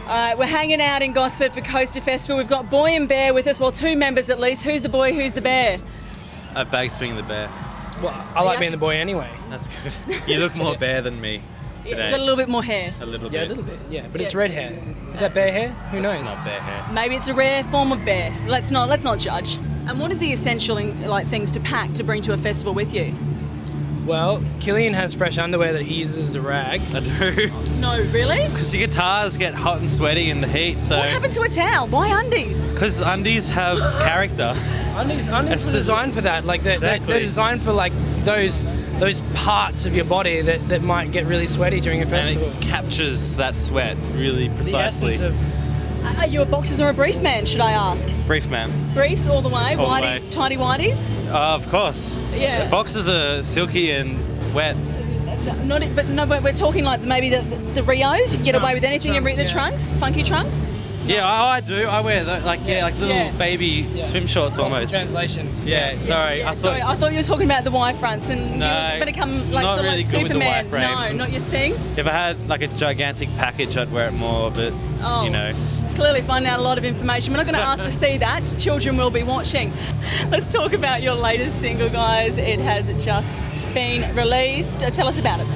We're hanging out in Gosford for Coaster Festival. We've got Boy and Bear with us, well, two members at least. Who's the boy, who's the bear? Bag's being the bear. Well, I like being the boy anyway. That's good. You look more bear than me today. You've got a little bit more hair. A little bit. Yeah, a little bit, yeah. But it's red hair. Is that bear hair? Who knows? It's not bear hair. Maybe it's a rare form of bear. Let's not judge. And what is the essential things to pack to bring to a festival with you? Well, Killian has fresh underwear that he uses as a rag. I do. No, really? Because your guitars get hot and sweaty in the heat, so... What happened to a towel? Why undies? Because undies have character. Undies are designed for that. Like they're designed for like those parts of your body that might get really sweaty during a festival. And it captures that sweat really precisely. The essence of... Are you a boxers or a brief man, should I ask? Brief man. Briefs all the way? All the way. Tidy whities? Of course. Yeah. The boxers are silky and wet. But we're talking like maybe the Rios. You get away with anything in the trunks, trunks, funky trunks. Yeah, I do. I wear like little baby swim shorts almost. Translation. Yeah, sorry. I thought you were talking about the Y fronts and No, you better come like not sort of really like good with the Superman. Y frames. No, not your thing. If I had like a gigantic package, I'd wear it more, but you know. Clearly finding out a lot of information. We're not going to ask to see that. Children will be watching. Let's talk about your latest single, guys. It has just been released. Tell us about it.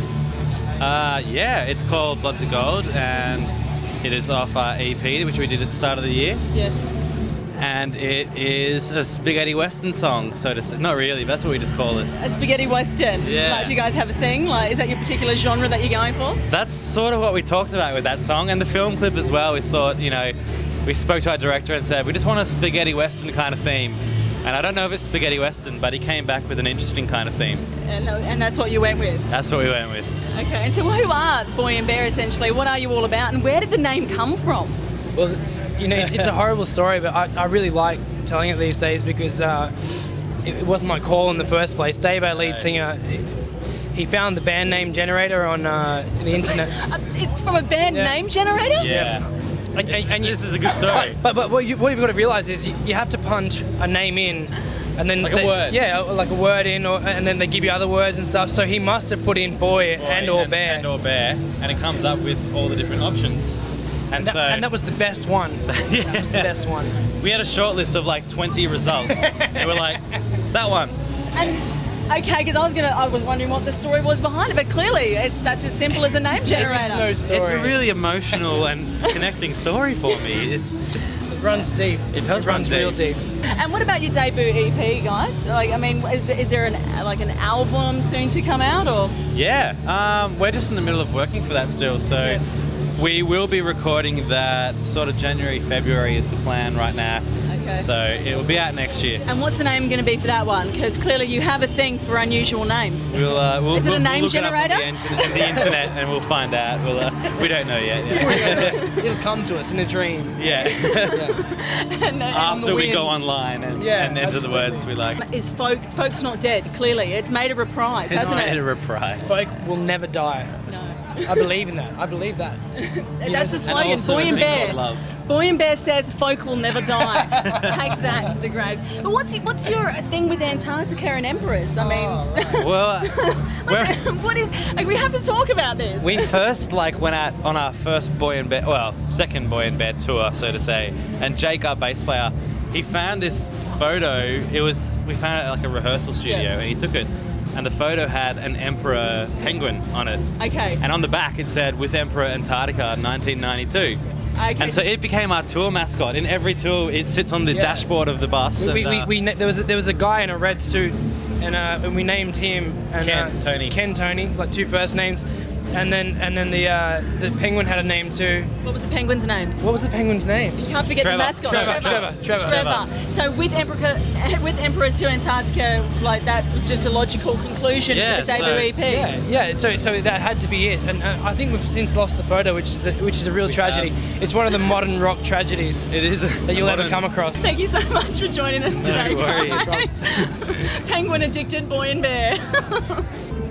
Yeah, it's called Blood to Gold, and it is off our EP, which we did at the start of the year. Yes. And it is a spaghetti western song, so to say. Not really, that's what we just call it. A spaghetti western. Yeah. Like, do you guys have a thing? Like, is that your particular genre that you're going for? That's sort of what we talked about with that song, and the film clip as well. We thought, we spoke to our director and said, we just want a spaghetti western kind of theme. And I don't know if it's spaghetti western, but he came back with an interesting kind of theme. And that's what you went with? That's what we went with. Okay, and so who are Boy and Bear essentially? What are you all about, and where did the name come from? Well, it's a horrible story, but I really like telling it these days because it wasn't my call in the first place. Dave, our lead singer, he found the band name generator on the internet. It's from a band name generator? Yeah. And this is a good story. But what you've got to realise is you have to punch a name in, and then a word. Yeah, like a word in, and then they give you other words and stuff. So he must have put in boy and or bear, and it comes up with all the different options. And that was the best one. Yeah. That was the best one. We had a short list of like 20 results, and we're like, that one. And okay, because I was wondering what the story was behind it, but clearly that's as simple as a name generator. No story. It's a really emotional and connecting story for me. It's just It runs deep. It does run runs real deep. And what about your debut EP, guys? Like, I mean, is there an album soon to come out, or? Yeah, we're just in the middle of working for that still, so we will be recording that sort of January, February is the plan right now. Okay. So it will be out next year. And what's the name going to be for that one? Because clearly you have a thing for unusual names. Is it a name look generator? It up on the internet, and we'll find out. We don't know yet. Yeah. It'll come to us in a dream. Yeah. After we go online and enter the words we like. Is Folk's Not Dead? Clearly, it's made a reprise, hasn't it? It's made a reprise. Folk will never die. No. I believe in that. I believe that. That's the slogan. And also Boy a and thing Bear. called love. Boy and Bear says folk will never die. Take that to the graves. But what's your thing with Antarctica and emperors? I mean, Well, what is? Like, we have to talk about this. we first went out on our first second Boy and Bear tour, so to say. And Jake, our bass player, he found this photo. We found it at like a rehearsal studio, and he took it. And the photo had an emperor penguin on it. Okay. And on the back it said, "With Emperor Antarctica, 1992." Okay. And so it became our tour mascot. In every tour, it sits on the dashboard of the bus. There was a guy in a red suit, and we named him Ken Tony, like two first names, and then the penguin had a name too. What was the penguin's name? What was the penguin's name? You can't forget Trevor. the mascot. Trevor. So with Emperor to Antarctica, like that was just a logical conclusion for the debut EP. Yeah. So that had to be it, and I think we've since lost the photo, which is a real tragedy. It's one of the modern rock tragedies. It is that you'll ever come across. Thank you so much for joining us today, No worries. guys. Penguin addicted Boy and Bear.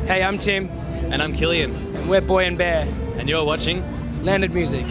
Hey, I'm Tim, And I'm Killian. and we're Boy and Bear. And you're watching Landed Music.